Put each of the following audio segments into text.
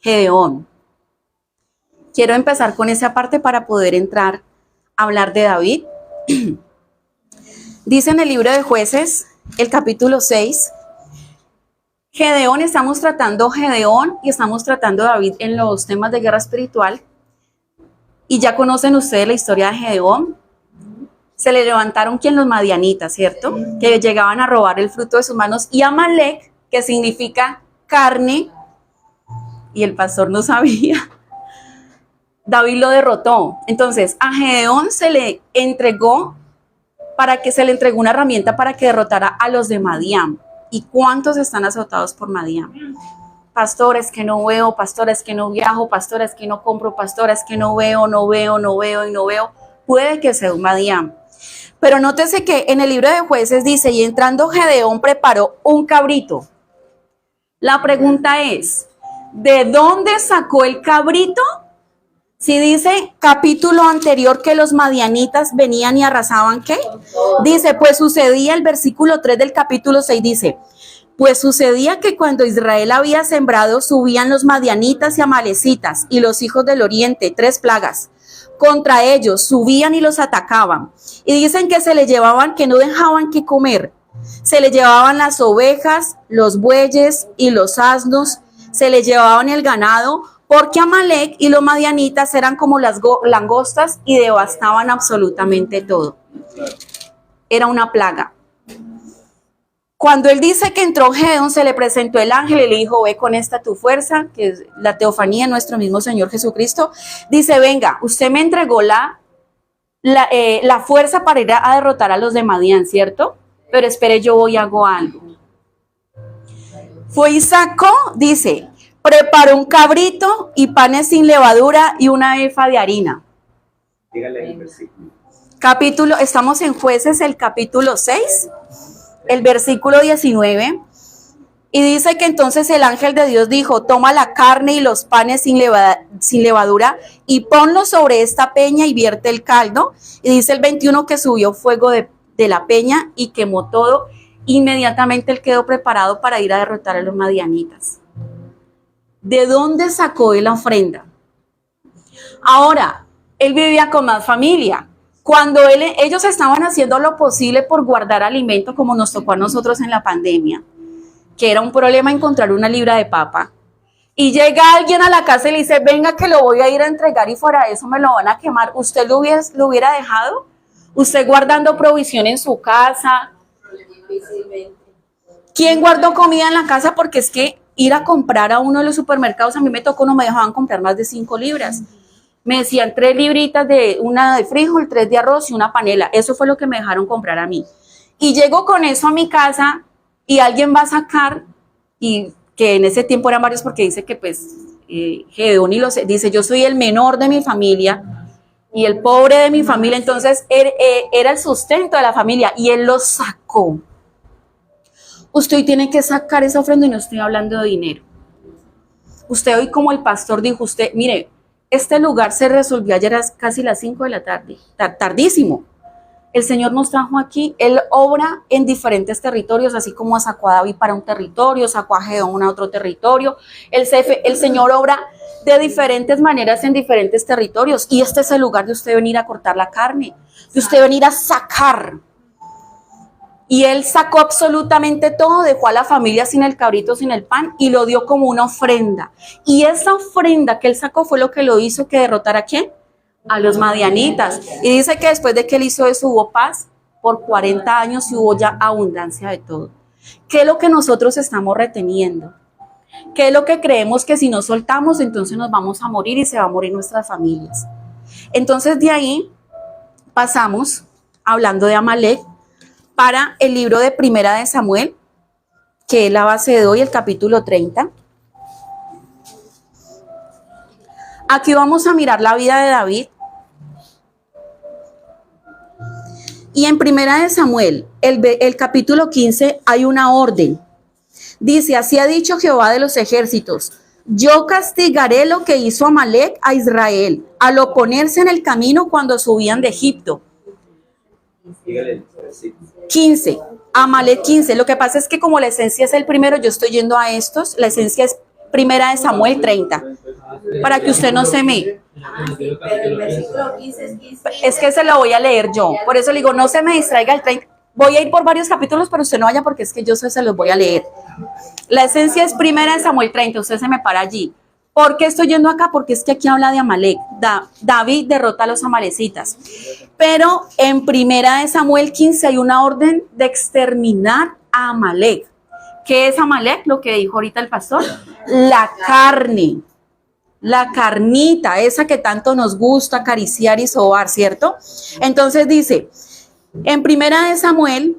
Gedeón. Quiero empezar con esa parte para poder entrar a hablar de David. Dice en el libro de Jueces, el capítulo 6, Gedeón, estamos tratando Gedeón y estamos tratando David en los temas de guerra espiritual. Y ya conocen ustedes la historia de Gedeón. Se le levantaron los madianitas, ¿cierto? Que llegaban a robar el fruto de sus manos. Y Amalek, que significa carne, y el pastor no sabía, David lo derrotó. Entonces, a Gedeón se le entregó una herramienta para que derrotara a los de Madián. ¿Y cuántos están azotados por Madián? Pastores que no veo, pastores que no viajo, pastores que no compro, pastores que no veo. Puede que sea un Madián. Pero nótese que en el libro de Jueces dice, y entrando Gedeón preparó un cabrito. La pregunta es, ¿de dónde sacó el cabrito? Si dice capítulo anterior que los madianitas venían y arrasaban, ¿qué? Dice, pues sucedía, el versículo 3 del capítulo 6 dice, pues sucedía que cuando Israel había sembrado, subían los madianitas y amalecitas y los hijos del oriente, 3 plagas. Contra ellos subían y los atacaban. Y dicen que se les llevaban, que no dejaban que comer. Se les llevaban las ovejas, los bueyes y los asnos. Se les llevaban el ganado, porque Amalek y los madianitas eran como las langostas y devastaban absolutamente todo. Era una plaga. Cuando él dice que entró Gedeón, se le presentó el ángel y le dijo, ve con esta tu fuerza, que es la teofanía de nuestro mismo Señor Jesucristo. Dice, venga, usted me entregó la fuerza para ir a derrotar a los de Madián, ¿cierto? Pero espere, yo voy y hago algo. Fue y sacó, dice, preparó un cabrito y panes sin levadura y una efa de harina. Dígale el versículo. Estamos en Jueces, el capítulo 6, el versículo 19. Y dice que entonces el ángel de Dios dijo, toma la carne y los panes sin levadura y ponlos sobre esta peña y vierte el caldo. Y dice el 21 que subió fuego de la peña y quemó todo. Inmediatamente él quedó preparado para ir a derrotar a los madianitas. ¿De dónde sacó él la ofrenda? Ahora, él vivía con más familia. Cuando ellos estaban haciendo lo posible por guardar alimento, como nos tocó a nosotros en la pandemia, que era un problema encontrar una libra de papa, y llega alguien a la casa y le dice, venga que lo voy a ir a entregar y fuera de eso me lo van a quemar. ¿Usted lo hubiera dejado? ¿Usted guardando provisión en su casa? ¿Quién guardó comida en la casa? Porque es que ir a comprar a uno de los supermercados, a mí me tocó, no me dejaban comprar más de 5 libras. Me decían 3 libritas, una de frijol, 3 de arroz y una panela. Eso fue lo que me dejaron comprar a mí. Y llego con eso a mi casa y alguien va a sacar, y que en ese tiempo eran varios porque dice que pues Gedeón dice, yo soy el menor de mi familia y el pobre de mi familia, entonces era el sustento de la familia y él lo sacó. Usted hoy tiene que sacar esa ofrenda y no estoy hablando de dinero. Usted hoy, como el pastor dijo, usted, mire, este lugar se resolvió ayer a casi las 5 de la tarde, tardísimo. El Señor nos trajo aquí, Él obra en diferentes territorios, así como sacó a David para un territorio, sacó a Gedeón a otro territorio. El Señor obra de diferentes maneras en diferentes territorios. Y este es el lugar de usted venir a cortar la carne, de usted venir a sacar. Y él sacó absolutamente todo, dejó a la familia sin el cabrito, sin el pan, y lo dio como una ofrenda. Y esa ofrenda que él sacó fue lo que lo hizo que derrotara ¿a quién? A los madianitas. Y dice que después de que él hizo eso hubo paz por 40 años y hubo ya abundancia de todo. ¿Qué es lo que nosotros estamos reteniendo? ¿Qué es lo que creemos que si no soltamos entonces nos vamos a morir y se va a morir nuestras familias? Entonces de ahí pasamos, hablando de Amalek, para el libro de Primera de Samuel, que es la base de hoy, el capítulo 30. Aquí vamos a mirar la vida de David. Y en Primera de Samuel, el capítulo 15, hay una orden. Dice, así ha dicho Jehová de los ejércitos, yo castigaré lo que hizo Amalek a Israel, al oponerse en el camino cuando subían de Egipto. 15, Amalek 15. Lo que pasa es que como la esencia es el primero, yo estoy yendo a estos, la esencia es Primera de Samuel 30, para que usted no se me... Pero el versículo 15 Es que se lo voy a leer yo, por eso le digo, no se me distraiga el 30. Voy a ir por varios capítulos, pero usted no vaya porque es que yo se los voy a leer. La esencia es Primera de Samuel 30, usted se me para allí. ¿Por qué estoy yendo acá? Porque es que aquí habla de Amalek. David derrota a los amalecitas. Pero en Primera de Samuel 15 hay una orden de exterminar a Amalek. ¿Qué es Amalek? Lo que dijo ahorita el pastor. La carne. La carnita, esa que tanto nos gusta acariciar y sobar, ¿cierto? Entonces dice, en Primera de Samuel,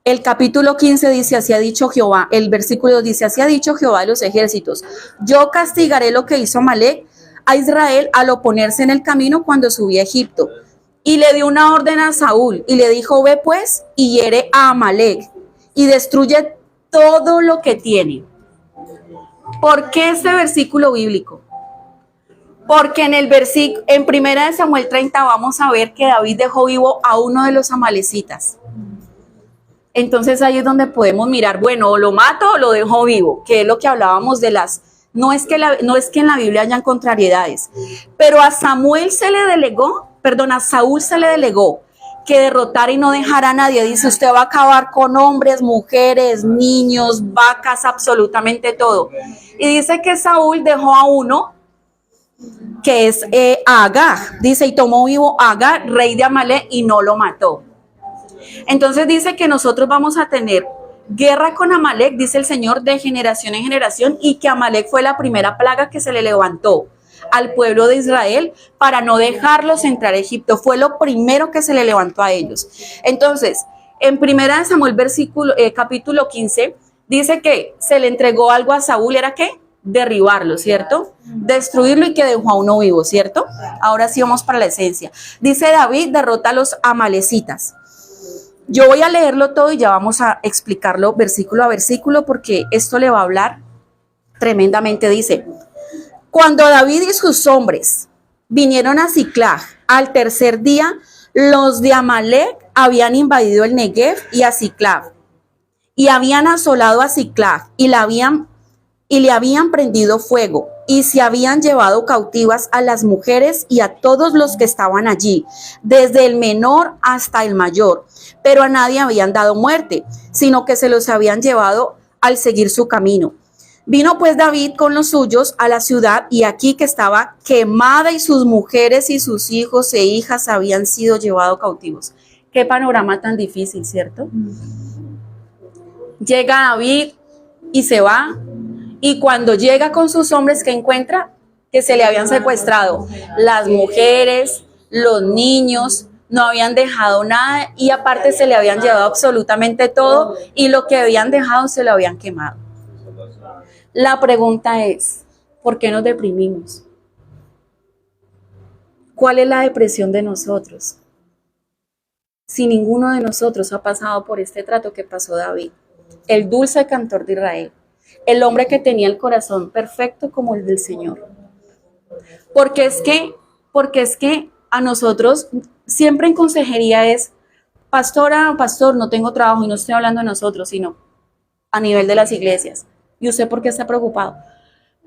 el capítulo 15 dice, así ha dicho Jehová, el versículo dice, así ha dicho Jehová de los ejércitos, yo castigaré lo que hizo Amalek a Israel al oponerse en el camino cuando subí a Egipto. Y le dio una orden a Saúl y le dijo, ve pues y hiere a Amalek y destruye todo lo que tiene. ¿Por qué este versículo bíblico? Porque en Primera de Samuel 30 vamos a ver que David dejó vivo a uno de los amalecitas. Entonces ahí es donde podemos mirar, bueno, o lo mato o lo dejo vivo, que es lo que hablábamos de las... No es que en la Biblia hayan contrariedades, pero a Saúl se le delegó que derrotara y no dejara a nadie. Dice, usted va a acabar con hombres, mujeres, niños, vacas, absolutamente todo. Y dice que Saúl dejó a uno que es Agag, dice, y tomó vivo a Agag, rey de Amalek, y no lo mató. Entonces dice que nosotros vamos a tener guerra con Amalek, dice el Señor, de generación en generación, y que Amalek fue la primera plaga que se le levantó al pueblo de Israel para no dejarlos entrar a Egipto. Fue lo primero que se le levantó a ellos. Entonces, en Primera de Samuel, capítulo 15, dice que se le entregó algo a Saúl, ¿era qué? Derribarlo, ¿cierto? Destruirlo y que dejó a uno vivo, ¿cierto? Ahora sí vamos para la esencia. Dice David, derrota a los amalecitas. Yo voy a leerlo todo y ya vamos a explicarlo versículo a versículo porque esto le va a hablar tremendamente. Dice, cuando David y sus hombres vinieron a Siclag al tercer día, los de Amalek habían invadido el Negev y a Siclag y habían asolado a Siclag y le habían prendido fuego y se habían llevado cautivas a las mujeres y a todos los que estaban allí, desde el menor hasta el mayor, pero a nadie habían dado muerte, sino que se los habían llevado al seguir su camino. Vino pues David con los suyos a la ciudad y aquí que estaba quemada y sus mujeres y sus hijos e hijas habían sido llevados cautivos. Qué panorama tan difícil, ¿cierto? Llega David y se va. Y cuando llega con sus hombres, ¿qué encuentra? Que se le habían secuestrado las mujeres, los niños, no habían dejado nada y aparte se le habían llevado absolutamente todo y lo que habían dejado se lo habían quemado. La pregunta es, ¿por qué nos deprimimos? ¿Cuál es la depresión de nosotros? Si ninguno de nosotros ha pasado por este trato que pasó David, el dulce cantor de Israel. El hombre que tenía el corazón perfecto como el del Señor. Porque es que a nosotros siempre en consejería es, pastora o pastor, no tengo trabajo, y no estoy hablando de nosotros, sino a nivel de las iglesias. ¿Y usted por qué está preocupado?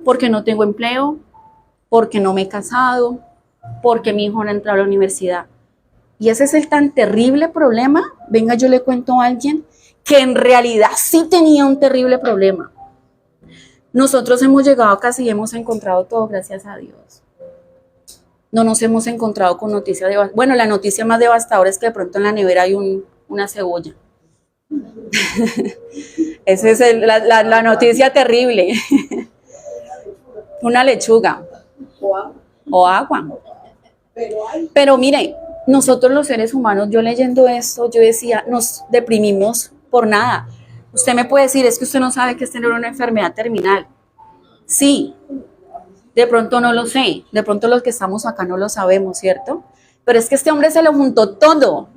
Porque no tengo empleo, porque no me he casado, porque mi hijo no ha entrado a la universidad. Y ese es el tan terrible problema. Venga, yo le cuento a alguien que en realidad sí tenía un terrible problema. Nosotros hemos llegado a casa y hemos encontrado todo, gracias a Dios. No nos hemos encontrado con noticias devastadoras. Bueno, la noticia más devastadora es que de pronto en la nevera hay una cebolla. Esa es la noticia terrible. Una lechuga. O agua. Pero mire, nosotros los seres humanos, yo leyendo esto, yo decía, nos deprimimos por nada. Usted me puede decir, es que usted no sabe que es tener una enfermedad terminal. Sí, de pronto no lo sé, de pronto los que estamos acá no lo sabemos, ¿cierto? Pero es que este hombre se lo juntó todo.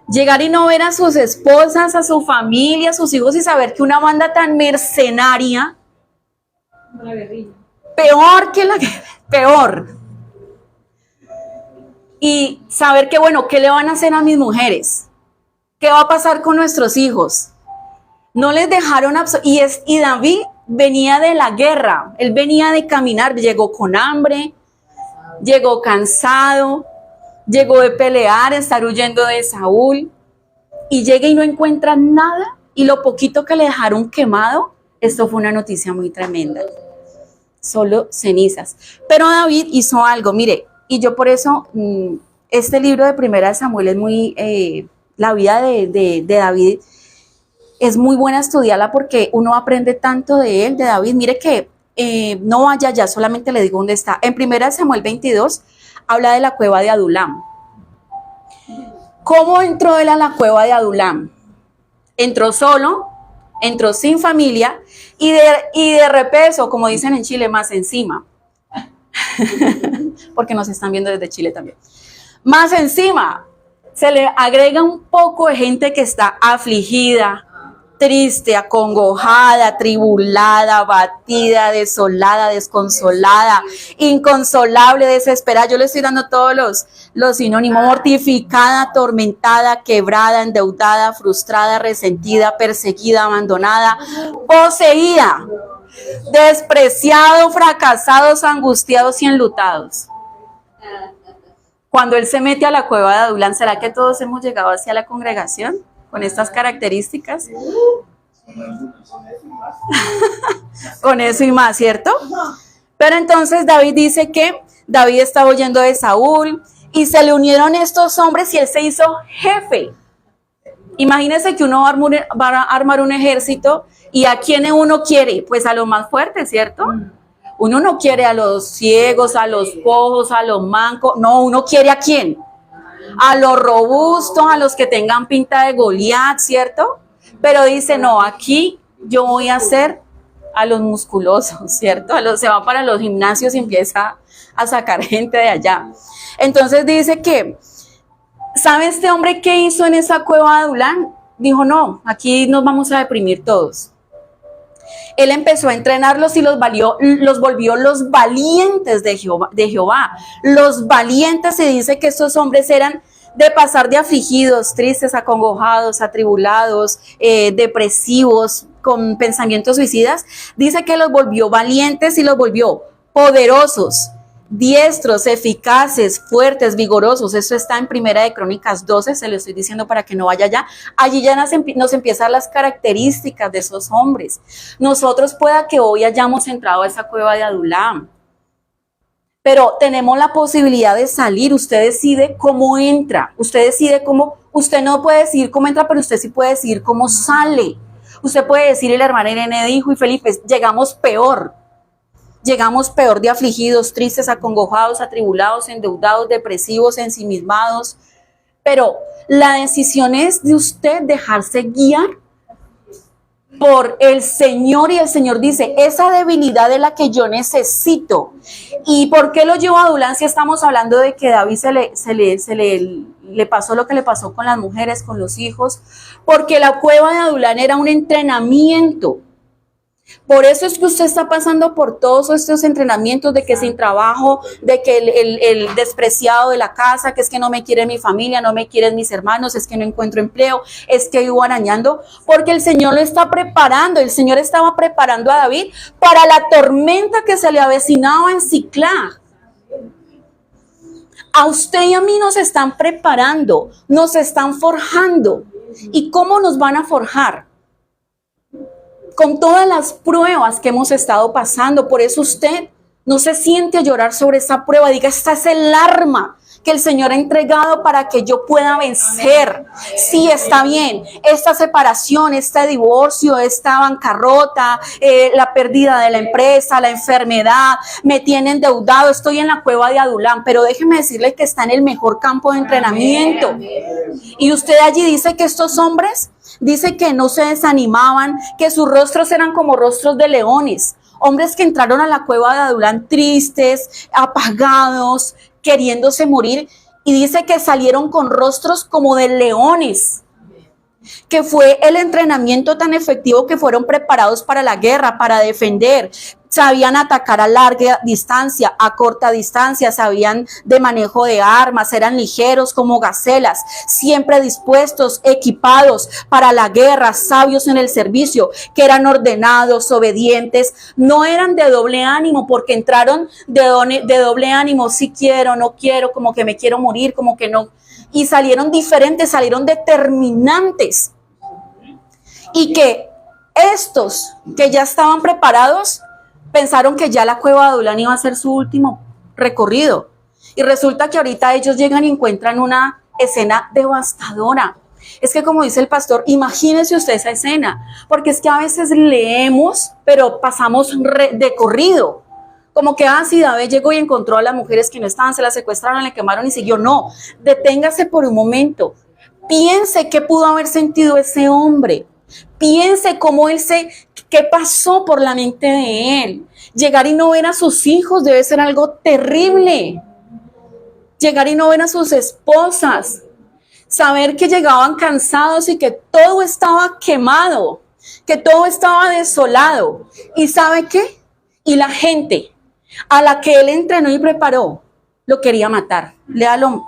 Llegar y no ver a sus esposas, a su familia, a sus hijos y saber que una banda tan mercenaria, una guerrilla, peor que la guerra, peor. Y saber que, bueno, ¿qué le van a hacer a mis mujeres? ¿Qué va a pasar con nuestros hijos? No les dejaron y David venía de la guerra, él venía de caminar, llegó con hambre, llegó cansado, llegó de pelear, estar huyendo de Saúl, y llega y no encuentra nada, y lo poquito que le dejaron quemado, esto fue una noticia muy tremenda. Solo cenizas. Pero David hizo algo, mire, y yo por eso, este libro de Primera de Samuel es muy, la vida de David es muy buena estudiarla porque uno aprende tanto de él, de David. Mire que no vaya ya, solamente le digo dónde está. En Primera de Samuel 22 habla de la cueva de Adulam. ¿Cómo entró él a la cueva de Adulam? Entró solo, entró sin familia y de repeso, como dicen en Chile, más encima. Porque nos están viendo desde Chile también. Más encima, se le agrega un poco de gente que está afligida, triste, acongojada, atribulada, abatida, desolada, desconsolada, inconsolable, desesperada. Yo le estoy dando todos los sinónimos: mortificada, atormentada, quebrada, endeudada, frustrada, resentida, perseguida, abandonada, poseída, despreciados, fracasados, angustiados y enlutados. Cuando él se mete a la cueva de Adulam, ¿será que todos hemos llegado hacia la congregación con estas características? Con eso y más, ¿cierto? Pero entonces David dice que David estaba huyendo de Saúl y se le unieron estos hombres y él se hizo jefe. Imagínense que uno va a armar un ejército y ¿a quién uno quiere? Pues a los más fuertes, ¿cierto? Uno no quiere a los ciegos, a los cojos, a los mancos. No, uno quiere ¿a quién? A los robustos, a los que tengan pinta de Goliat, ¿cierto? Pero dice, no, aquí yo voy a hacer a los musculosos, ¿cierto? Se va para los gimnasios y empieza a sacar gente de allá. Entonces dice que, ¿sabe este hombre qué hizo en esa cueva de Adulam? Dijo, no, aquí nos vamos a deprimir todos. Él empezó a entrenarlos y los volvió los valientes de Jehová. Los valientes, se dice que estos hombres eran de pasar de afligidos, tristes, acongojados, atribulados, depresivos, con pensamientos suicidas. Dice que los volvió valientes y los volvió poderosos, diestros, eficaces, fuertes, vigorosos. Eso está en Primera de Crónicas 12, se lo estoy diciendo para que no vaya allá. Allí ya nos empiezan las características de esos hombres. Nosotros pueda que hoy hayamos entrado a esa cueva de Adulam, pero tenemos la posibilidad de salir. Usted decide cómo entra, usted decide cómo, usted no puede decidir cómo entra, pero usted sí puede decidir cómo sale. Usted puede decir, el hermano Irene dijo, y Felipe, llegamos peor de afligidos, tristes, acongojados, atribulados, endeudados, depresivos, ensimismados. Pero la decisión es de usted dejarse guiar por el Señor, y el Señor dice, esa debilidad es la que yo necesito. ¿Y por qué lo llevo a Adulam si estamos hablando de que David le pasó lo que le pasó con las mujeres, con los hijos? Porque la cueva de Adulam era un entrenamiento. Por eso es que usted está pasando por todos estos entrenamientos de que sin trabajo, de que el despreciado de la casa, que es que no me quiere mi familia, no me quieren mis hermanos, es que no encuentro empleo, es que vivo arañando, porque el Señor lo está preparando. El Señor estaba preparando a David para la tormenta que se le avecinaba en Siclag. A usted y a mí nos están preparando, nos están forjando. ¿Y cómo nos van a forjar? Con todas las pruebas que hemos estado pasando. Por eso usted no se siente a llorar sobre esa prueba. Diga, esta es el arma que el Señor ha entregado para que yo pueda vencer. Sí, está bien. Esta separación, este divorcio, esta bancarrota, la pérdida de la empresa, la enfermedad, me tiene endeudado, estoy en la cueva de Adulam, pero déjeme decirle que está en el mejor campo de entrenamiento. Y usted allí dice que estos hombres, dice que no se desanimaban, que sus rostros eran como rostros de leones. Hombres que entraron a la cueva de Adulam tristes, apagados, queriéndose morir. Y dice que salieron con rostros como de leones. Que fue el entrenamiento tan efectivo que fueron preparados para la guerra, para defender. sabían atacar a larga distancia, a corta distancia, sabían de manejo de armas, eran ligeros como gacelas, siempre dispuestos, equipados para la guerra, sabios en el servicio, que eran ordenados, obedientes, no eran de doble ánimo, porque entraron de doble ánimo, si quiero, no quiero, como que me quiero morir, como que no, y salieron diferentes, salieron determinantes, y que estos que ya estaban preparados pensaron que ya la cueva de Adulán iba a ser su último recorrido. Y resulta que ahorita ellos llegan y encuentran una escena devastadora. Es que, como dice el pastor, imagínese usted esa escena, porque es que a veces leemos, pero pasamos de corrido. Como que, si David llegó y encontró a las mujeres que no estaban, se las secuestraron, le quemaron y siguió. No, deténgase por un momento. Piense qué pudo haber sentido ese hombre. Piense cómo qué pasó por la mente de él. Llegar y no ver a sus hijos debe ser algo terrible. Llegar y no ver a sus esposas. Saber que llegaban cansados y que todo estaba quemado, que todo estaba desolado. ¿Y sabe qué? Y la gente a la que él entrenó y preparó lo quería matar. Léalo.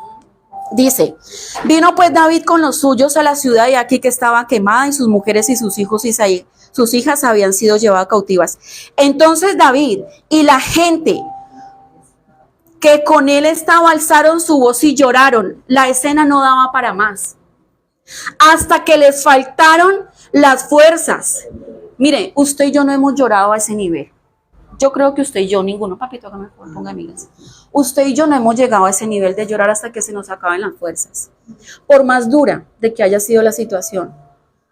Dice, vino pues David con los suyos a la ciudad y aquí que estaba quemada y sus mujeres y sus hijos y sus hijas habían sido llevadas cautivas. Entonces David y la gente que con él estaba alzaron su voz y lloraron. La escena no daba para más. Hasta que les faltaron las fuerzas. Mire, usted y yo no hemos llorado a ese nivel. Yo creo que usted y yo, ninguno, papito, que me ponga amigas. Usted y yo no hemos llegado a ese nivel de llorar hasta que se nos acaben las fuerzas. Por más dura de que haya sido la situación.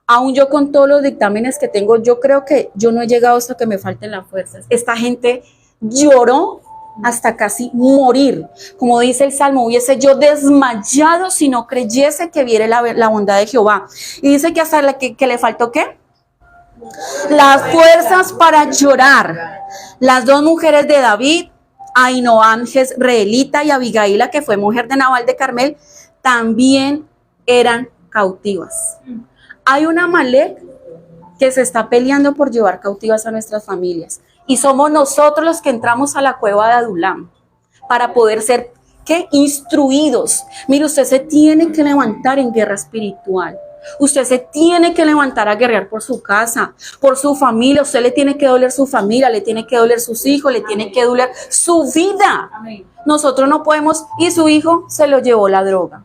Aún yo con todos los dictámenes que tengo, yo creo que yo no he llegado hasta que me falten las fuerzas. Esta gente lloró hasta casi morir. Como dice el Salmo, hubiese yo desmayado si no creyese que viere la bondad de Jehová. Y dice que hasta que le faltó, ¿qué? Las fuerzas para llorar. Las dos mujeres de David, Ahinoam jezreelita y Abigaila, que fue mujer de Nabal de Carmel, también eran cautivas. Hay una Amalek que se está peleando por llevar cautivas a nuestras familias. Y somos nosotros los que entramos a la cueva de Adulam para poder ser, ¿qué? Instruidos. Mire, usted se tiene que levantar en guerra espiritual. Usted se tiene que levantar a guerrear por su casa, por su familia. Usted le tiene que doler su familia, le tiene que doler sus hijos, le tiene que doler su vida. Nosotros no podemos, y su hijo se lo llevó la droga.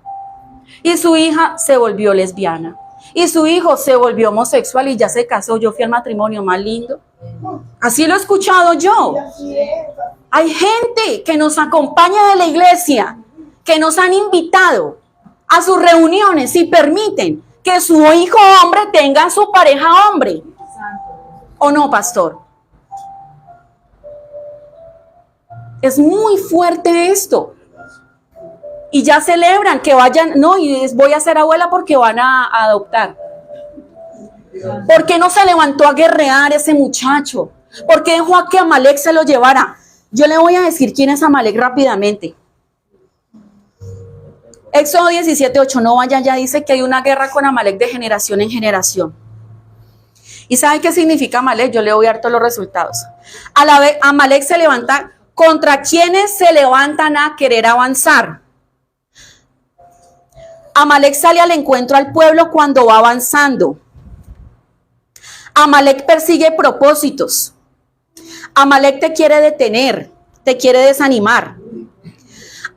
Y su hija se volvió lesbiana. Y su hijo se volvió homosexual y ya se casó. Yo fui al matrimonio más lindo. Así lo he escuchado yo. Hay gente que nos acompaña de la iglesia, que nos han invitado a sus reuniones y permiten que su hijo hombre tenga a su pareja hombre. ¿O no, pastor? Es muy fuerte esto. Y ya celebran que vayan, no, y voy a ser abuela porque van a adoptar. ¿Por qué no se levantó a guerrear ese muchacho? ¿Por qué dejó a que Amalek se lo llevara? Yo le voy a decir quién es Amalek rápidamente. Éxodo 17:8, no vaya, ya dice que hay una guerra con Amalek de generación en generación. ¿Y sabe qué significa Amalek? Yo le voy a dar todos los resultados. A la vez, Amalek se levanta contra quienes se levantan a querer avanzar. Amalek sale al encuentro al pueblo cuando va avanzando. Amalek persigue propósitos. Amalek te quiere detener, te quiere desanimar.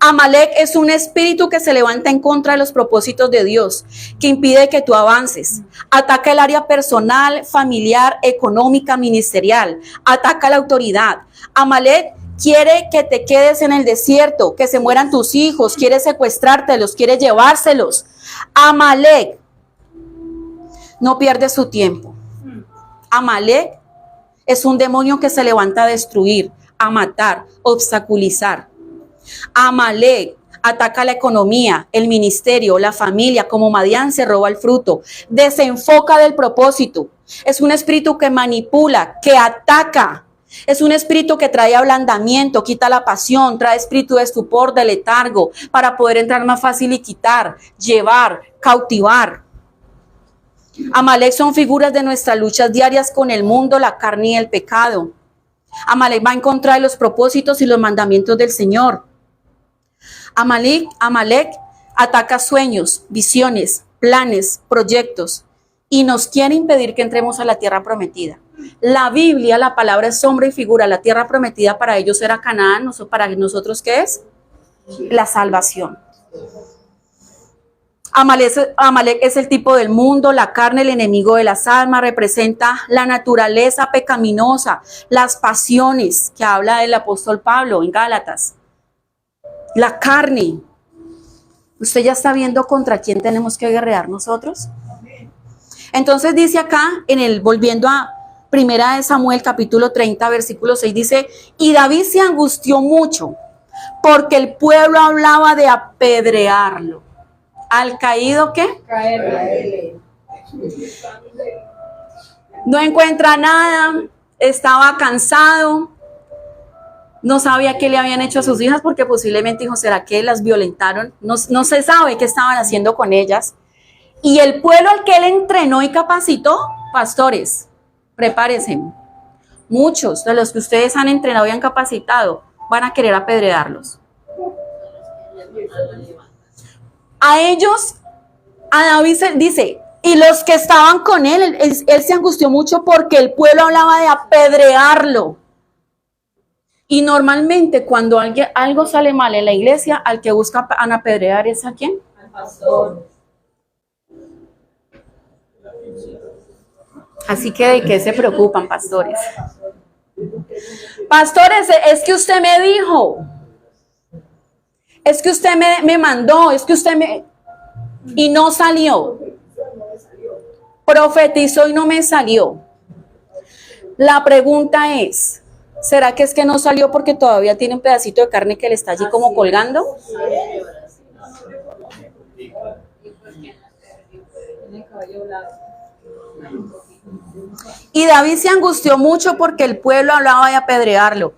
Amalek es un espíritu que se levanta en contra de los propósitos de Dios, que impide que tú avances. Ataca el área personal, familiar, económica, ministerial. Ataca la autoridad. Amalek quiere que te quedes en el desierto, que se mueran tus hijos, quiere secuestrártelos, quiere llevárselos. Amalek no pierde su tiempo. Amalek es un demonio que se levanta a destruir, a matar, obstaculizar. Amalek ataca la economía, el ministerio, la familia, como Madián se roba el fruto, desenfoca del propósito. Es un espíritu que manipula, que ataca. Es un espíritu que trae ablandamiento, quita la pasión, trae espíritu de estupor, de letargo, para poder entrar más fácil y quitar, llevar, cautivar. Amalek son figuras de nuestras luchas diarias con el mundo, la carne y el pecado. Amalek va en contra de los propósitos y los mandamientos del Señor. Amalek ataca sueños, visiones, planes, proyectos y nos quiere impedir que entremos a la tierra prometida. La Biblia, la palabra es sombra y figura. La tierra prometida para ellos era Canaán, para nosotros ¿qué es? La salvación. Amalek es el tipo del mundo, la carne, el enemigo de las almas, representa la naturaleza pecaminosa, las pasiones que habla el apóstol Pablo en Gálatas. La carne. ¿Usted ya está viendo contra quién tenemos que guerrear nosotros? Entonces dice acá, volviendo a Primera de Samuel, capítulo 30, versículo 6, dice, y David se angustió mucho, porque el pueblo hablaba de apedrearlo. ¿Al caído qué? Caerle. No encuentra nada, estaba cansado, no sabía qué le habían hecho a sus hijas, porque posiblemente dijo, ¿será que las violentaron? No se sabe qué estaban haciendo con ellas. Y el pueblo al que él entrenó y capacitó, pastores, prepárense. Muchos de los que ustedes han entrenado y han capacitado van a querer apedrearlos. A ellos, a David se dice, y los que estaban con él se angustió mucho porque el pueblo hablaba de apedrearlo. Y normalmente cuando algo sale mal en la iglesia, al que buscan apedrear es ¿a quién? Al pastor. Así que ¿de qué se preocupan, pastores? Pastores, es que usted me dijo, es que usted me mandó, es que usted me... Y no salió. Profetizó y no me salió. La pregunta es, ¿será que es que no salió porque todavía tiene un pedacito de carne que le está allí como colgando? Y David se angustió mucho porque el pueblo hablaba de apedrearlo.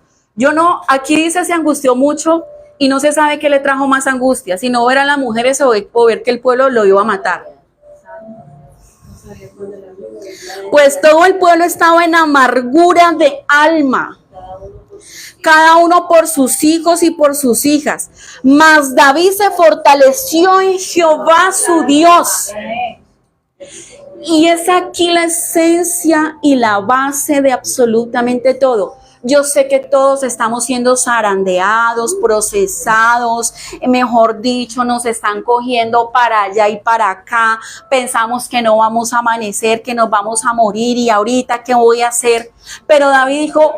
Aquí dice se angustió mucho y no se sabe qué le trajo más angustia, sino ver a las mujeres o ver que el pueblo lo iba a matar. Pues todo el pueblo estaba en amargura de alma, cada uno por sus hijos y por sus hijas. Mas David se fortaleció en Jehová su Dios. Y es aquí la esencia y la base de absolutamente todo. Yo sé que todos estamos siendo zarandeados, procesados, mejor dicho, nos están cogiendo para allá y para acá. Pensamos que no vamos a amanecer, que nos vamos a morir y ahorita ¿qué voy a hacer? Pero David dijo,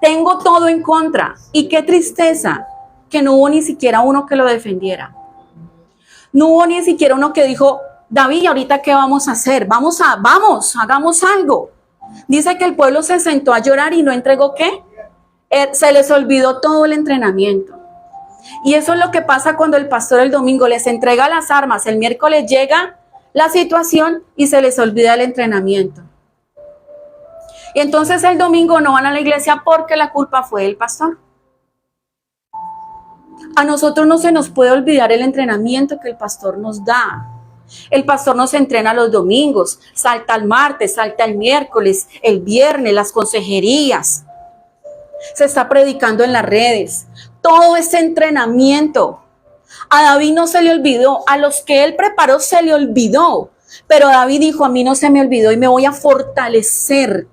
tengo todo en contra. Y qué tristeza que no hubo ni siquiera uno que lo defendiera. No hubo ni siquiera uno que dijo, David, ¿ahorita qué vamos a hacer? Vamos, hagamos algo. Dice que el pueblo se sentó a llorar y no entregó ¿qué? Se les olvidó todo el entrenamiento. Y eso es lo que pasa cuando el pastor el domingo les entrega las armas. El miércoles llega la situación y se les olvida el entrenamiento. Y entonces el domingo no van a la iglesia porque la culpa fue del pastor. A nosotros no se nos puede olvidar el entrenamiento que el pastor nos da. El pastor nos entrena los domingos, salta el martes, salta el miércoles, el viernes, las consejerías. Se está predicando en las redes. Todo ese entrenamiento. A David no se le olvidó, a los que él preparó se le olvidó. Pero David dijo, a mí no se me olvidó y me voy a fortalecer.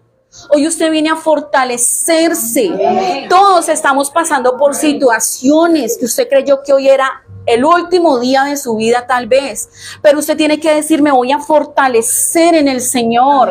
Hoy usted viene a fortalecerse. Todos estamos pasando por situaciones que usted creyó que hoy era el último día de su vida tal vez, pero usted tiene que decir, me voy a fortalecer en el Señor.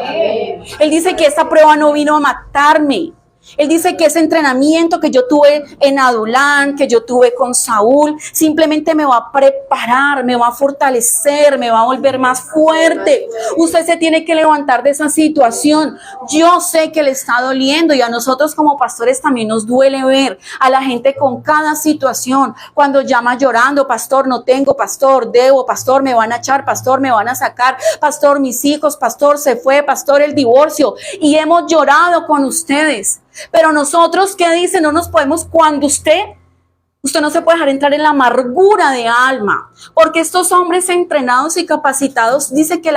Él dice que esta prueba no vino a matarme. Él dice que ese entrenamiento que yo tuve en Adulán, que yo tuve con Saúl, simplemente me va a preparar, me va a fortalecer, me va a volver más fuerte. Usted se tiene que levantar de esa situación. Yo sé que le está doliendo y a nosotros como pastores también nos duele ver a la gente con cada situación. Cuando llama llorando, pastor, no tengo, pastor, debo, pastor, me van a echar, pastor, me van a sacar, pastor, mis hijos, pastor, se fue, pastor, el divorcio. Y hemos llorado con ustedes. Pero nosotros, ¿qué dice? No nos podemos, cuando usted no se puede dejar entrar en la amargura de alma, porque estos hombres entrenados y capacitados, dice que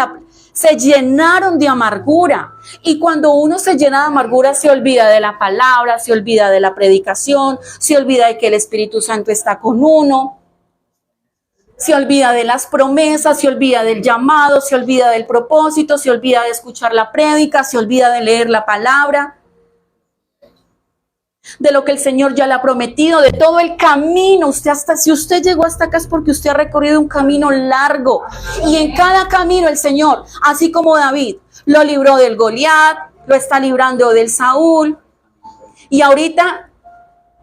se llenaron de amargura. Y cuando uno se llena de amargura, se olvida de la palabra, se olvida de la predicación, se olvida de que el Espíritu Santo está con uno, se olvida de las promesas, se olvida del llamado, se olvida del propósito, se olvida de escuchar la prédica, se olvida de leer la palabra, de lo que el Señor ya le ha prometido, de todo el camino. Si usted llegó hasta acá es porque usted ha recorrido un camino largo, y en cada camino el Señor, así como David lo libró del Goliat, lo está librando del Saúl, y ahorita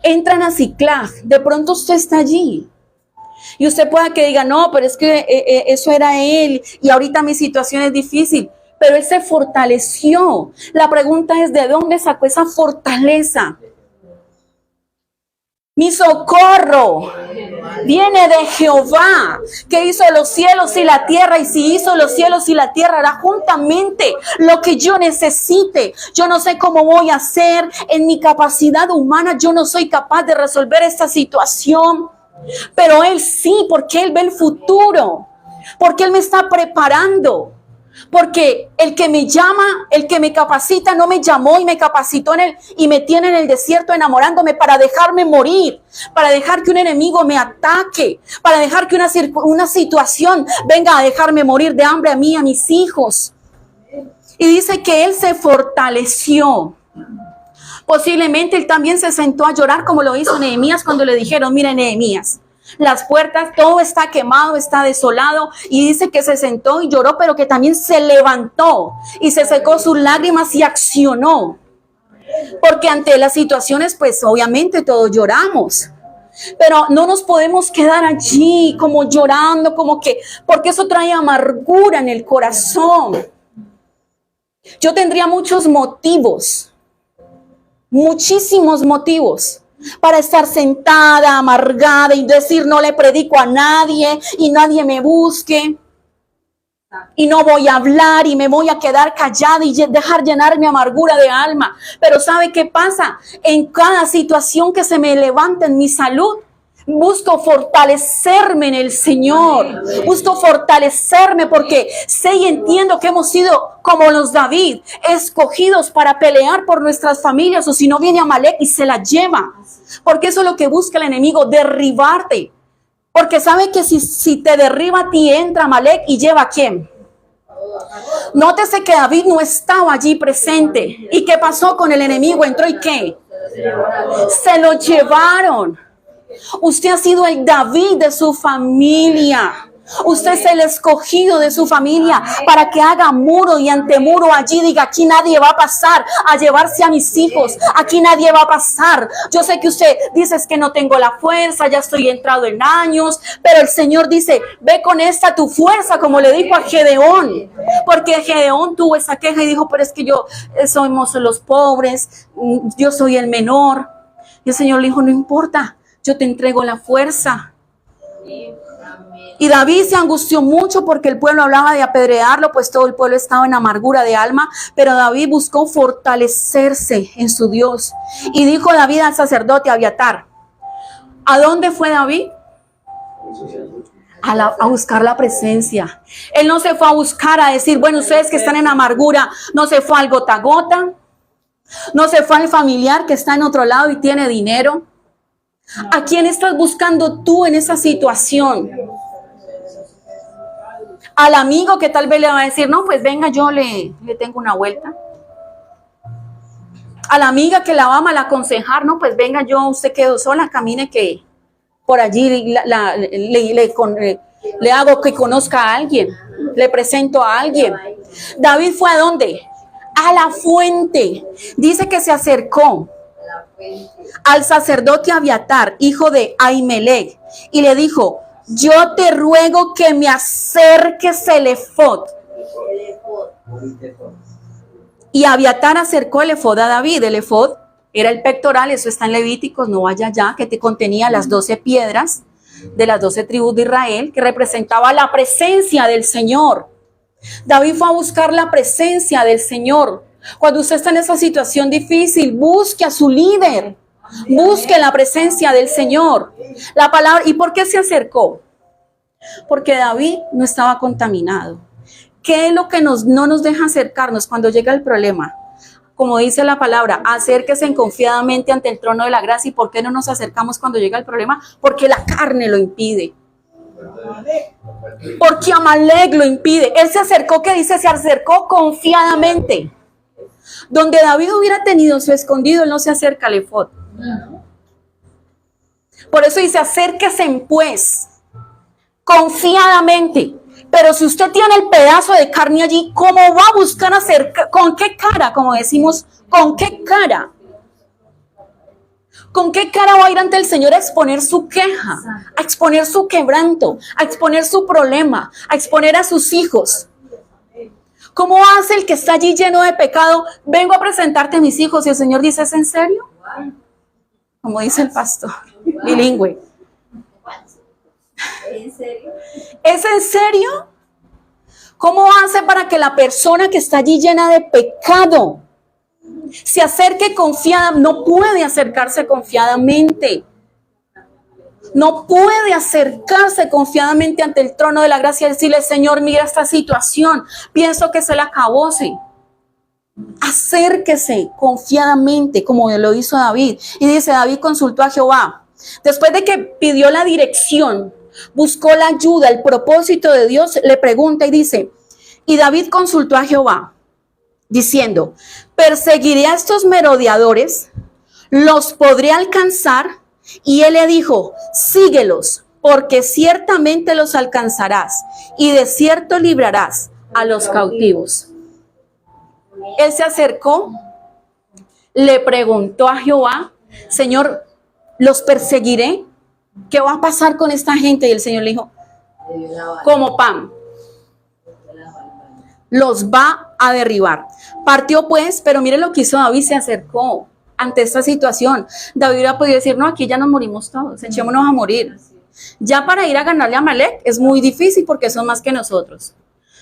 entran a Siclag. De pronto usted está allí y usted pueda que diga, no, pero es que eso era él y ahorita mi situación es difícil, pero él se fortaleció. La pregunta es, ¿de dónde sacó esa fortaleza? Mi socorro viene de Jehová, que hizo los cielos y la tierra, y si hizo los cielos y la tierra, hará juntamente lo que yo necesite. Yo no sé cómo voy a hacer, en mi capacidad humana yo no soy capaz de resolver esta situación, pero Él sí, porque Él ve el futuro, porque Él me está preparando. Porque el que me llama, el que me capacita, no me llamó y me capacitó y me tiene en el desierto enamorándome para dejarme morir, para dejar que un enemigo me ataque, para dejar que una situación venga a dejarme morir de hambre a mí, a mis hijos. Y dice que él se fortaleció. Posiblemente él también se sentó a llorar como lo hizo Nehemías cuando le dijeron, mire Nehemías, las puertas, todo está quemado, está desolado, y dice que se sentó y lloró, pero que también se levantó y se secó sus lágrimas y accionó. Porque ante las situaciones, pues obviamente todos lloramos, pero no nos podemos quedar allí como llorando, porque eso trae amargura en el corazón. Yo tendría muchos motivos, muchísimos motivos, para estar sentada, amargada y decir no le predico a nadie y nadie me busque y no voy a hablar y me voy a quedar callada y dejar llenar mi amargura de alma. Pero ¿sabe qué pasa? En cada situación que se me levanta en mi salud, busco fortalecerme en el Señor. Busco fortalecerme porque sé y entiendo que hemos sido como los David, escogidos para pelear por nuestras familias, o si no viene Amalek y se la lleva. Porque eso es lo que busca el enemigo, derribarte. Porque sabe que si te derriba a ti, entra Amalek y lleva ¿a quién? Nótese que David no estaba allí presente. ¿Y qué pasó con el enemigo? Entró y ¿qué? Se lo llevaron. Usted ha sido el David de su familia. Usted es el escogido de su familia para que haga muro y antemuro allí. Diga, aquí nadie va a pasar a llevarse a mis hijos. Aquí nadie va a pasar. Yo sé que usted dice es que no tengo la fuerza, ya estoy entrado en años. Pero el Señor dice, ve con esta tu fuerza, como le dijo a Gedeón. Porque Gedeón tuvo esa queja y dijo, pero es que somos los pobres, yo soy el menor. Y el Señor le dijo, no importa, yo te entrego la fuerza. Y David se angustió mucho porque el pueblo hablaba de apedrearlo, pues todo el pueblo estaba en amargura de alma. Pero David buscó fortalecerse en su Dios. Y dijo David al sacerdote Abiatar, ¿a dónde fue David? A buscar la presencia. Él no se fue a buscar a decir, bueno, ustedes que están en amargura, no se fue al gota a gota, no se fue al familiar que está en otro lado y tiene dinero. ¿A quién estás buscando tú en esa situación? Al amigo que tal vez le va a decir, no, pues venga, yo le tengo una vuelta. A la amiga que la va a mal aconsejar, no, pues venga, usted quedó sola, camine que por allí le hago que conozca a alguien, le presento a alguien. David fue ¿a dónde? A la fuente. Dice que se acercó al sacerdote Abiatar, hijo de Ahimelech, y le dijo, yo te ruego que me acerques el efod. Y Abiatar acercó el efod a David. El efod era el pectoral, eso está en Levíticos, no vaya allá, que te contenía las 12 piedras de las 12 tribus de Israel, que representaba la presencia del Señor. David fue a buscar la presencia del Señor. Cuando usted está en esa situación difícil, busque a su líder. Busque la presencia del Señor. La palabra. ¿Y por qué se acercó? Porque David no estaba contaminado. ¿Qué es lo que no nos deja acercarnos cuando llega el problema? Como dice la palabra, acérquese confiadamente ante el trono de la gracia. ¿Y por qué no nos acercamos cuando llega el problema? Porque la carne lo impide. Porque Amalek lo impide. Él se acercó, ¿qué dice? Se acercó confiadamente. Donde David hubiera tenido su escondido, él no se acerca al efod. Por eso dice, acérquese pues, confiadamente. Pero si usted tiene el pedazo de carne allí, ¿cómo va a buscar acercar? ¿Con qué cara? Como decimos, ¿con qué cara? ¿Con qué cara va a ir ante el Señor a exponer su queja, a exponer su quebranto, a exponer su problema, a exponer a sus hijos? ¿Cómo hace el que está allí lleno de pecado? Vengo a presentarte a mis hijos y el Señor dice, ¿es en serio? Como dice el pastor, bilingüe. ¿En serio? ¿Es en serio? ¿Cómo hace para que la persona que está allí llena de pecado se acerque confiada? No puede acercarse confiadamente. No puede acercarse confiadamente ante el trono de la gracia y decirle, Señor, mira esta situación, pienso que se la acabose. Acérquese confiadamente, como lo hizo David. Y dice, David consultó a Jehová. Después de que pidió la dirección, buscó la ayuda, el propósito de Dios, le pregunta y dice, y David consultó a Jehová, diciendo, ¿perseguiré a estos merodeadores? ¿Los podré alcanzar? Y él le dijo, síguelos, porque ciertamente los alcanzarás, y de cierto librarás a los cautivos. Él se acercó, le preguntó a Jehová, Señor, ¿los perseguiré? ¿Qué va a pasar con esta gente? Y el Señor le dijo, como pan, los va a derribar. Partió pues, pero mire lo que hizo David, se acercó ante esta situación. David hubiera podido decir, no, aquí ya nos morimos todos, echémonos a morir. Ya para ir a ganarle a Amalek es muy difícil porque son más que nosotros.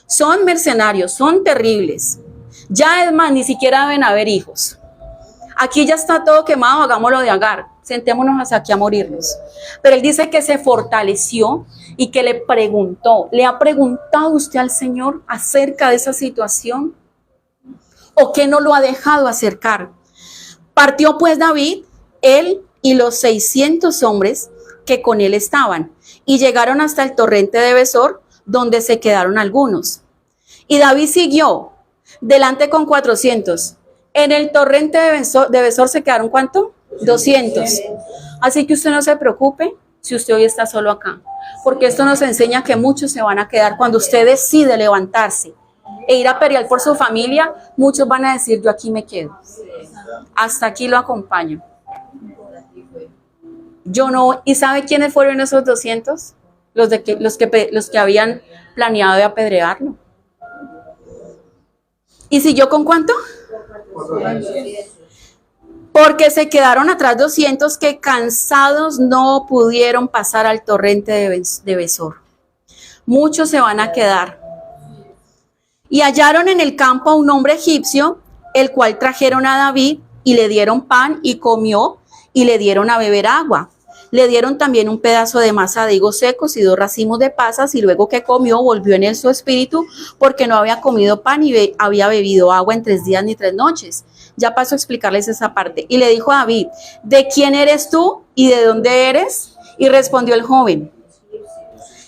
Son mercenarios, son terribles. Ya es más, ni siquiera deben haber hijos. Aquí ya está todo quemado, hagámoslo de Agar. Sentémonos hasta aquí a morirnos. Pero él dice que se fortaleció y que le preguntó. ¿Le ha preguntado usted al Señor acerca de esa situación? ¿O que no lo ha dejado acercar? Partió pues David, él y los 600 hombres que con él estaban, y llegaron hasta el torrente de Besor, donde se quedaron algunos. Y David siguió delante con 400. En el torrente de Besor se quedaron, ¿cuánto? 200. Así que usted no se preocupe si usted hoy está solo acá, porque esto nos enseña que muchos se van a quedar cuando usted decide levantarse e ir a pelear por su familia. Muchos van a decir, yo aquí me quedo, hasta aquí lo acompaño. Yo no. ¿Y sabe quiénes fueron esos 200? Los que habían planeado de apedrearlo. ¿Y siguió con cuánto? Porque se quedaron atrás 200 que cansados no pudieron pasar al torrente de Besor. Muchos se van a quedar. Y hallaron en el campo a un hombre egipcio, el cual trajeron a David y le dieron pan y comió y le dieron a beber agua. Le dieron también un pedazo de masa de higos secos y 2 racimos de pasas, y luego que comió volvió en él su espíritu, porque no había comido pan y había bebido agua en 3 días ni 3 noches. Ya paso a explicarles esa parte. Y le dijo a David, ¿de quién eres tú y de dónde eres? Y respondió el joven,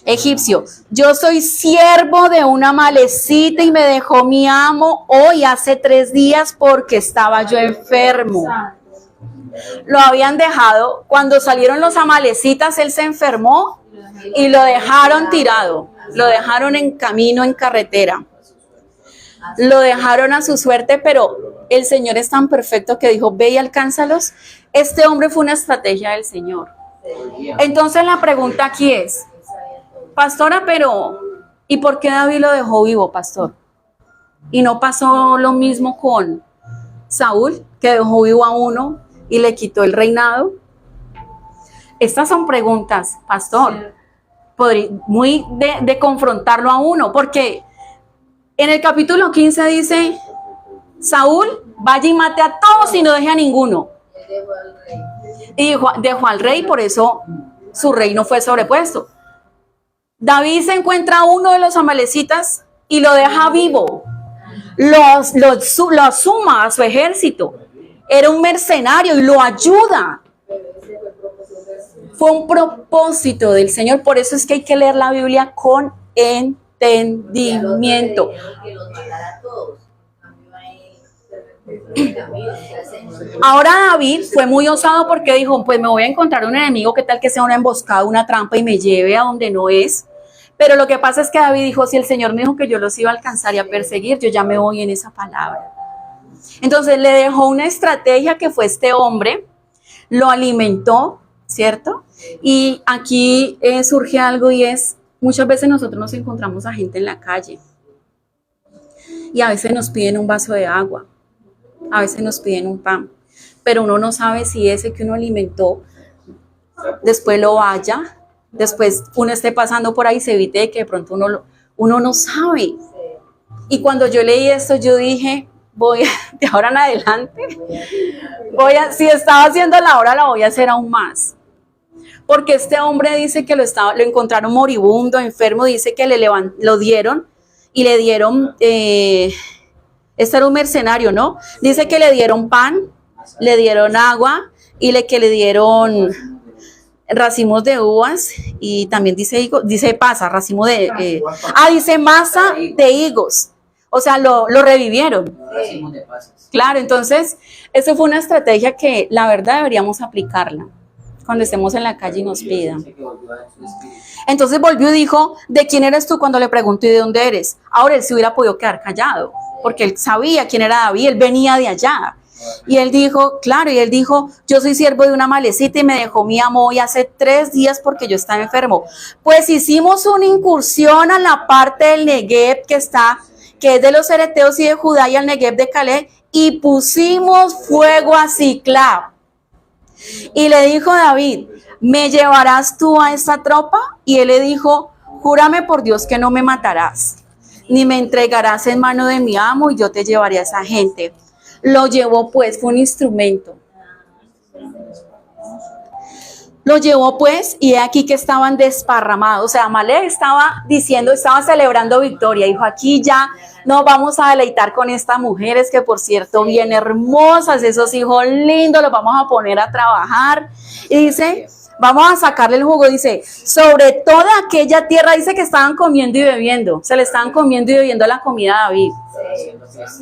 egipcio, yo soy siervo de una amalecita y me dejó mi amo hoy hace 3 días porque estaba yo enfermo. Lo habían dejado, cuando salieron los amalecitas, él se enfermó y lo dejaron tirado, lo dejaron en camino, en carretera, lo dejaron a su suerte, pero el Señor es tan perfecto que dijo, ve y alcánzalos. Este hombre fue una estrategia del Señor. Entonces la pregunta aquí es, pastora, pero ¿y por qué David lo dejó vivo, pastor? Y no pasó lo mismo con Saúl, que dejó vivo a uno y le quitó el reinado. Estas son preguntas, pastor, muy de confrontarlo a uno, porque en el capítulo 15 dice, Saúl, vaya y mate a todos y no deje a ninguno. Y dejó al rey, por eso su reino fue sobrepuesto. David se encuentra a uno de los amalecitas y lo deja vivo. Lo suma a su ejército. Era un mercenario y lo ayuda. Fue un propósito del Señor. Por eso es que hay que leer la Biblia con entendimiento. Ahora David fue muy osado porque dijo, pues me voy a encontrar un enemigo, qué tal que sea una emboscada, una trampa y me lleve a donde no es. Pero lo que pasa es que David dijo, si el Señor me dijo que yo los iba a alcanzar y a perseguir, yo ya me voy en esa palabra. Entonces le dejó una estrategia que fue este hombre, lo alimentó, ¿cierto? Y aquí surge algo y es, muchas veces nosotros nos encontramos a gente en la calle y a veces nos piden un vaso de agua, a veces nos piden un pan, pero uno no sabe si ese que uno alimentó después lo vaya, después uno esté pasando por ahí, se evite de que de pronto uno no sabe. Y cuando yo leí esto, yo dije, de ahora en adelante, si estaba haciendo la hora, la voy a hacer aún más. Porque este hombre dice que lo encontraron moribundo, enfermo, dice que lo dieron y le dieron, este era un mercenario, ¿no? Dice que le dieron pan, le dieron agua y que le dieron racimos de uvas y también dice pasa, racimo de, dice masa de higos. O sea, lo revivieron. Claro, entonces, eso fue una estrategia que la verdad deberíamos aplicarla cuando estemos en la calle y nos pidan. Entonces volvió y dijo, ¿de quién eres tú? Cuando le pregunté de dónde eres. Ahora él se hubiera podido quedar callado, porque él sabía quién era David, él venía de allá. Y él dijo, yo soy siervo de una amalecita y me dejó mi amo hoy hace 3 días porque yo estaba enfermo. Pues hicimos una incursión a la parte del Negev que es de los Ereteos y de Judá y al Negev de Caleb, y pusimos fuego a Siclab. Y le dijo David, ¿me llevarás tú a esta tropa? Y él le dijo, júrame por Dios que no me matarás, ni me entregarás en mano de mi amo y yo te llevaré a esa gente. Lo llevó pues, fue un instrumento. Lo llevó pues y he aquí que estaban desparramados. O sea, Amalek estaba celebrando victoria. Dijo, aquí ya nos vamos a deleitar con estas mujeres que por cierto bien hermosas, esos hijos lindos, los vamos a poner a trabajar. Y dice, vamos a sacarle el jugo. Dice, sobre toda aquella tierra, dice que estaban comiendo y bebiendo. Se le estaban comiendo y bebiendo la comida a David.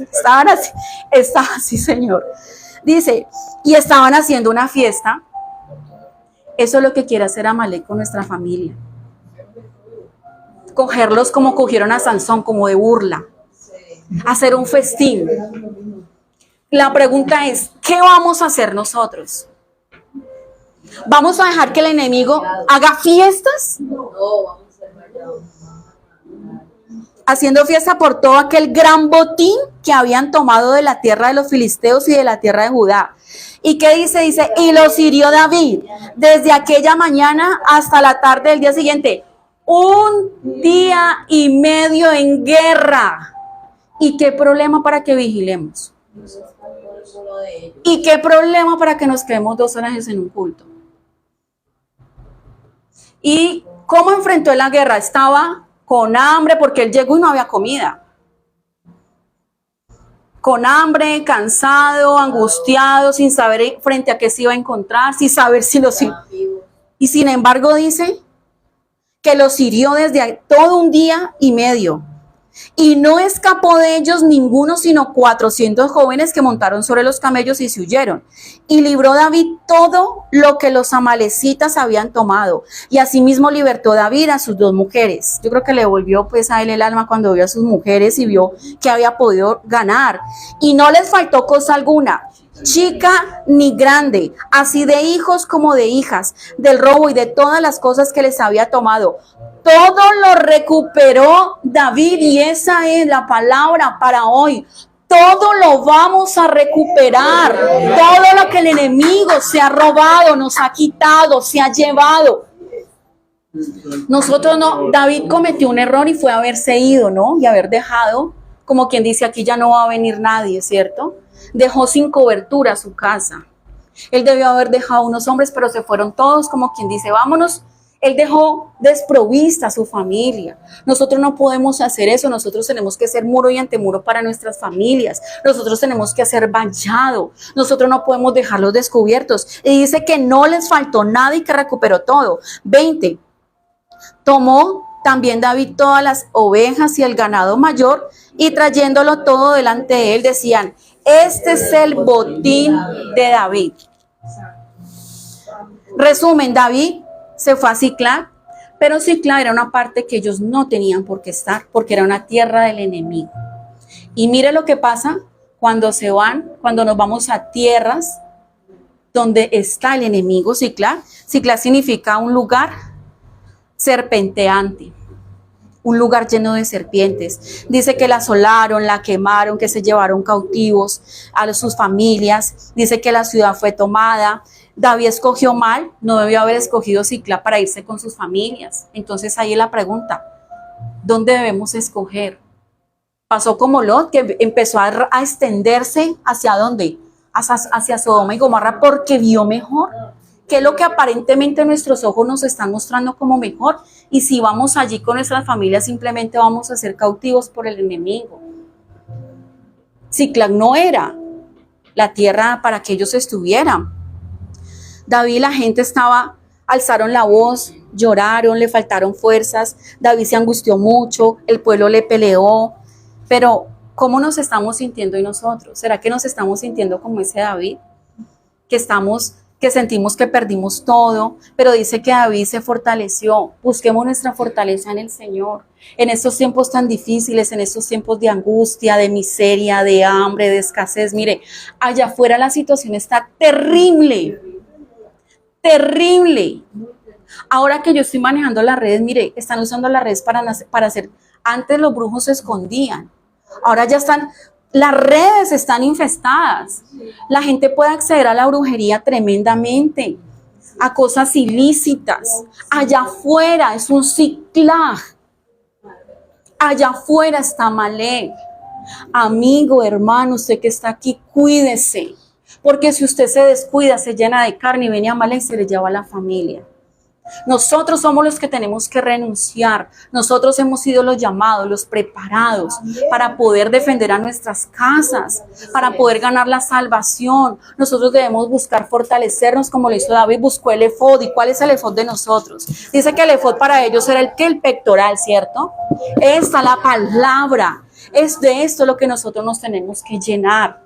Estaban así, Señor. Dice, y estaban haciendo una fiesta. Eso es lo que quiere hacer Amalek con nuestra familia. Cogerlos como cogieron a Sansón, como de burla. Hacer un festín. La pregunta es, ¿qué vamos a hacer nosotros? ¿Vamos a dejar que el enemigo haga fiestas? Haciendo fiesta por todo aquel gran botín que habían tomado de la tierra de los filisteos y de la tierra de Judá. ¿Y qué dice? Dice, y los hirió David desde aquella mañana hasta la tarde del día siguiente. 1 día y medio en guerra. ¿Y qué problema para que vigilemos? ¿Y qué problema para que nos quedemos 2 horas en un culto? ¿Y cómo enfrentó la guerra? Estaba con hambre porque él llegó y no había comida. Con hambre, cansado, angustiado, sin saber frente a qué se iba a encontrar, sin saber si los... Y sin embargo dice que los hirió desde todo 1 día y medio. Y no escapó de ellos ninguno, sino 400 jóvenes que montaron sobre los camellos y se huyeron. Y libró David todo lo que los amalecitas habían tomado. Y asimismo libertó David a sus 2 mujeres. Yo creo que le volvió pues a él el alma cuando vio a sus mujeres y vio que había podido ganar. Y no les faltó cosa alguna, chica ni grande, así de hijos como de hijas, del robo y de todas las cosas que les había tomado. Todo lo recuperó David y esa es la palabra para hoy. Todo lo vamos a recuperar. Todo lo que el enemigo se ha robado, nos ha quitado, se ha llevado. Nosotros no, David cometió un error y fue haberse ido, ¿no? Y haber dejado, como quien dice, aquí ya no va a venir nadie, ¿cierto? Dejó sin cobertura su casa. Él debió haber dejado unos hombres, pero se fueron todos, como quien dice, vámonos. Él dejó desprovista a su familia. Nosotros no podemos hacer eso. Nosotros tenemos que ser muro y antemuro para nuestras familias. Nosotros tenemos que hacer vallado. Nosotros no podemos dejarlos descubiertos. Y dice que no les faltó nada y que recuperó todo. 20. Tomó también David todas las ovejas y el ganado mayor, y trayéndolo todo delante de él, decían: este es el botín de David. Resumen, David se fue a Siclag, pero Siclag era una parte que ellos no tenían por qué estar, porque era una tierra del enemigo. Y mire lo que pasa cuando se van, cuando nos vamos a tierras donde está el enemigo. Siclag significa un lugar serpenteante, un lugar lleno de serpientes. Dice que la asolaron, la quemaron, que se llevaron cautivos a sus familias. Dice que la ciudad fue tomada. David escogió mal, no debió haber escogido Siclag para irse con sus familias. Entonces ahí es la pregunta: ¿dónde debemos escoger? Pasó como Lot, que empezó a extenderse ¿hacia dónde? Hacia Sodoma y Gomorra, porque vio mejor. ¿Qué es lo que aparentemente nuestros ojos nos están mostrando como mejor? Y si vamos allí con nuestras familias, simplemente vamos a ser cautivos por el enemigo. Siclag no era la tierra para que ellos estuvieran. David y la gente alzaron la voz, lloraron, le faltaron fuerzas. David se angustió mucho, el pueblo le peleó. Pero, ¿cómo nos estamos sintiendo hoy nosotros? ¿Será que nos estamos sintiendo como ese David? Que sentimos que perdimos todo, pero dice que David se fortaleció. Busquemos nuestra fortaleza en el Señor. En estos tiempos tan difíciles, en estos tiempos de angustia, de miseria, de hambre, de escasez. Mire, allá afuera la situación está terrible. Terrible. Ahora que yo estoy manejando las redes, mire, están usando las redes para hacer. Antes los brujos se escondían. Ahora ya están. Las redes están infestadas. La gente puede acceder a la brujería tremendamente, a cosas ilícitas. Allá afuera es un Siclag. Allá afuera está Amalek. Amigo, hermano, usted que está aquí, cuídese. Porque si usted se descuida, se llena de carne y viene a Amalek, se le lleva a la familia. Nosotros somos los que tenemos que renunciar. Nosotros hemos sido los llamados, los preparados para poder defender a nuestras casas, para poder ganar la salvación. Nosotros debemos buscar fortalecernos como lo hizo David, buscó el efod. ¿Y cuál es el efod de nosotros? Dice que el efod para ellos era el pectoral, ¿cierto? Esta la palabra. Es de esto lo que nosotros nos tenemos que llenar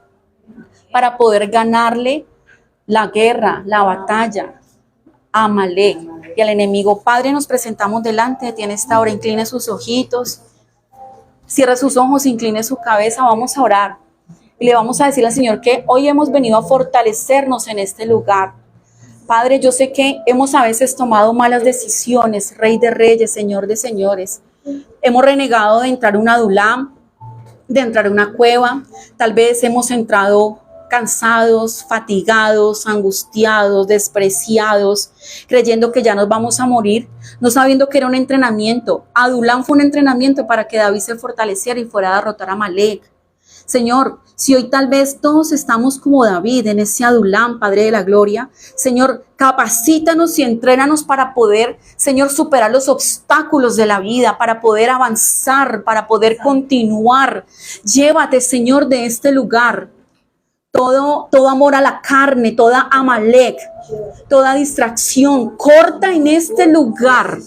para poder ganarle la guerra, la batalla a Amalek y al enemigo. Padre, nos presentamos delante de ti en esta hora. Incline sus ojitos, cierre sus ojos, incline su cabeza. Vamos a orar y le vamos a decir al Señor que hoy hemos venido a fortalecernos en este lugar. Padre, yo sé que hemos a veces tomado malas decisiones, Rey de Reyes, Señor de Señores. Hemos renegado de entrar a un adulam, de entrar a una cueva. Tal vez hemos entrado cansados, fatigados, angustiados, despreciados, creyendo que ya nos vamos a morir, no sabiendo que era un entrenamiento. Adulam fue un entrenamiento para que David se fortaleciera y fuera a derrotar a Amalek. Señor, si hoy tal vez todos estamos como David en ese Adulam, Padre de la Gloria, Señor, capacítanos y entrénanos para poder, Señor, superar los obstáculos de la vida, para poder avanzar, para poder continuar. Llévate, Señor, de este lugar todo amor a la carne, toda Amalek, toda distracción. Corta en este lugar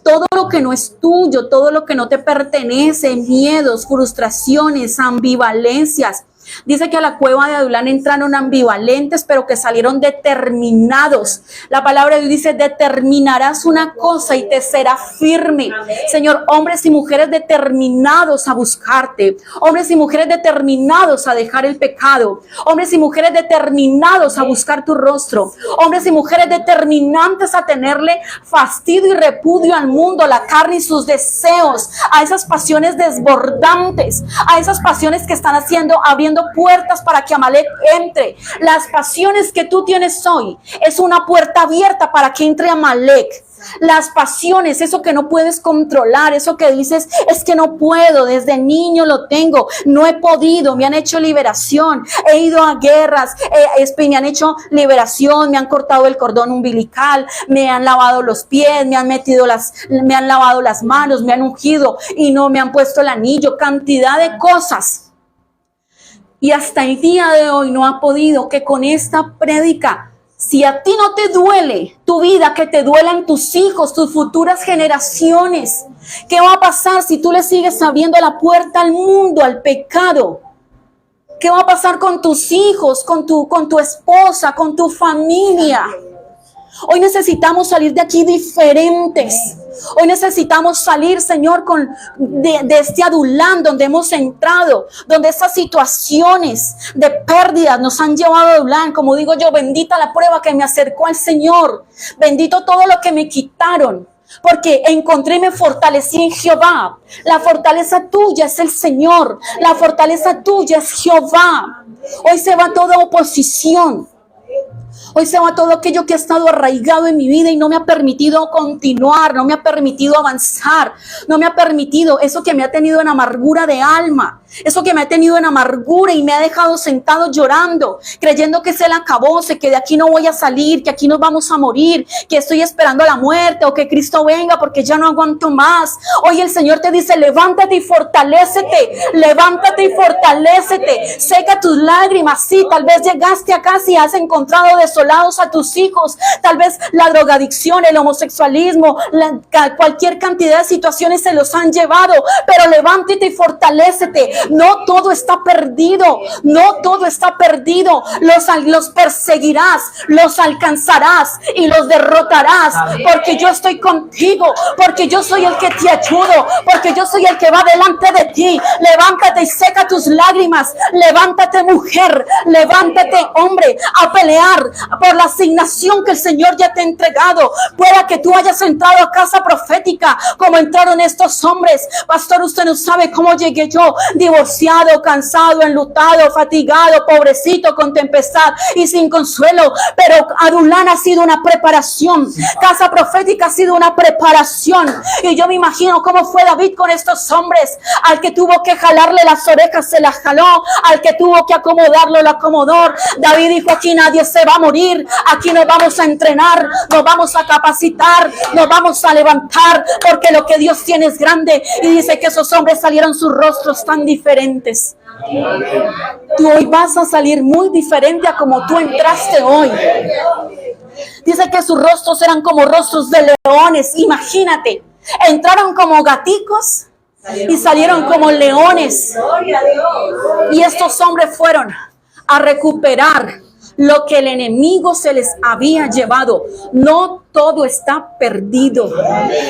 todo lo que no es tuyo, todo lo que no te pertenece, miedos, frustraciones, ambivalencias. Dice que a la cueva de Adulam entraron ambivalentes, pero que salieron determinados. La palabra de Dios dice: determinarás una cosa y te será firme. Amén. Señor, hombres y mujeres determinados a buscarte, hombres y mujeres determinados a dejar el pecado, hombres y mujeres determinados a buscar tu rostro, hombres y mujeres determinantes a tenerle fastidio y repudio al mundo, la carne y sus deseos, a esas pasiones desbordantes, a esas pasiones que están abriendo puertas para que Amalek entre. Las pasiones que tú tienes hoy es una puerta abierta para que entre Amalek. las pasiones, eso que no puedes controlar, eso que dices, es que no puedo, desde niño lo tengo, no he podido, me han hecho liberación, he ido a guerras, me han hecho liberación, me han cortado el cordón umbilical, me han lavado los pies, me han lavado las manos, me han ungido y no me han puesto el anillo, cantidad de cosas. Y hasta el día de hoy no ha podido, que con esta prédica, si a ti no te duele tu vida, que te duelan tus hijos, tus futuras generaciones. ¿Qué va a pasar si tú le sigues abriendo la puerta al mundo, al pecado? ¿Qué va a pasar con tus hijos, con tu esposa, con tu familia? Hoy necesitamos salir de aquí diferentes. Hoy necesitamos salir, Señor, de este adulán donde hemos entrado, donde esas situaciones de pérdida nos han llevado a adulán. Como digo yo, bendita la prueba que me acercó al Señor. Bendito todo lo que me quitaron, porque encontré y me fortalecí en Jehová. La fortaleza tuya es el Señor. La fortaleza tuya es Jehová. Hoy se va toda oposición. Hoy se va todo aquello que ha estado arraigado en mi vida y no me ha permitido continuar, no me ha permitido avanzar, no me ha permitido eso que me ha tenido en amargura de alma, eso que me ha tenido en amargura y me ha dejado sentado llorando, creyendo que se le acabó, que de aquí no voy a salir, que aquí nos vamos a morir, que estoy esperando la muerte o que Cristo venga porque ya no aguanto más. Hoy el Señor te dice, levántate y fortalécete, levántate y fortalécete, seca tus lágrimas. Sí, tal vez llegaste a casa y has encontrado desolados a tus hijos, tal vez la drogadicción, el homosexualismo, cualquier cantidad de situaciones se los han llevado, pero levántate y fortalécete. No todo está perdido, no todo está perdido. Los perseguirás, los alcanzarás y los derrotarás, porque yo estoy contigo, porque yo soy el que te ayudo, porque yo soy el que va delante de ti. Levántate y seca tus lágrimas, levántate mujer, levántate hombre, a pelear por la asignación que el Señor ya te ha entregado. Pueda que tú hayas entrado a casa profética como entraron estos hombres. Pastor, usted no sabe cómo llegué yo, divorciado, cansado, enlutado, fatigado, pobrecito, con tempestad y sin consuelo. Pero Adulán ha sido una preparación, casa profética ha sido una preparación. Y yo me imagino cómo fue David con estos hombres. Al que tuvo que jalarle las orejas se las jaló, al que tuvo que acomodarlo lo acomodó. David dijo, aquí nadie se va a morir, aquí nos vamos a entrenar, nos vamos a capacitar, nos vamos a levantar, porque lo que Dios tiene es grande. Y dice que esos hombres salieron sus rostros tan diferentes. Tú hoy vas a salir muy diferente a como tú entraste hoy. Dice que sus rostros eran como rostros de leones. Imagínate, entraron como gaticos y salieron como leones. Y estos hombres fueron a recuperar lo que el enemigo se les había llevado. No todo está perdido.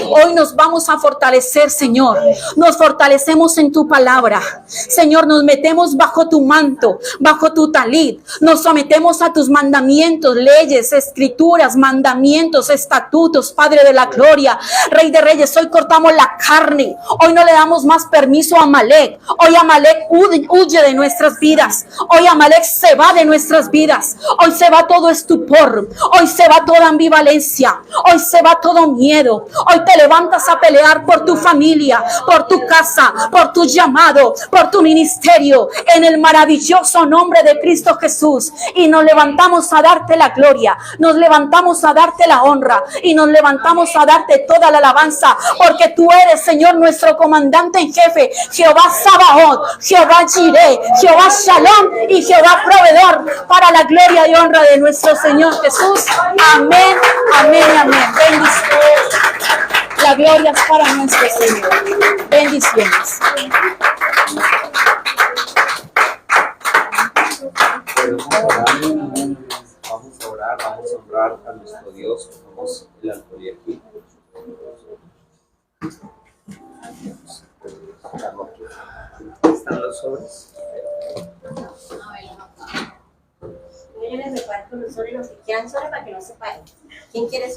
Hoy nos vamos a fortalecer, Señor. Nos fortalecemos en tu palabra. Señor, nos metemos bajo tu manto, bajo tu talit. Nos sometemos a tus mandamientos, leyes, escrituras, mandamientos, estatutos, Padre de la gloria, Rey de reyes. Hoy cortamos la carne. Hoy no le damos más permiso a Amalek. Hoy Amalek huye de nuestras vidas. Hoy Amalek se va de nuestras vidas. Hoy se va todo estupor. Hoy se va toda ambivalencia. Hoy se va todo miedo. Hoy te levantas a pelear por tu familia, por tu casa, por tu llamado, por tu ministerio, en el maravilloso nombre de Cristo Jesús. Y nos levantamos a darte la gloria, nos levantamos a darte la honra y nos levantamos a darte toda la alabanza, porque tú eres, Señor, nuestro comandante en jefe, Jehová Sabaoth, Jehová Jireh, Jehová Shalom y Jehová proveedor, para la gloria y honra de nuestro Señor Jesús. Amén, amén. Amén. Bendiciones. La gloria es para nuestro Señor. Bendiciones. Vamos a orar, vamos a honrar a nuestro Dios. Vamos el altar aquí. ¿Están los sobres? Yo les reparto los sobres, los que quieran sobres para que no se paren. ¿Quién quiere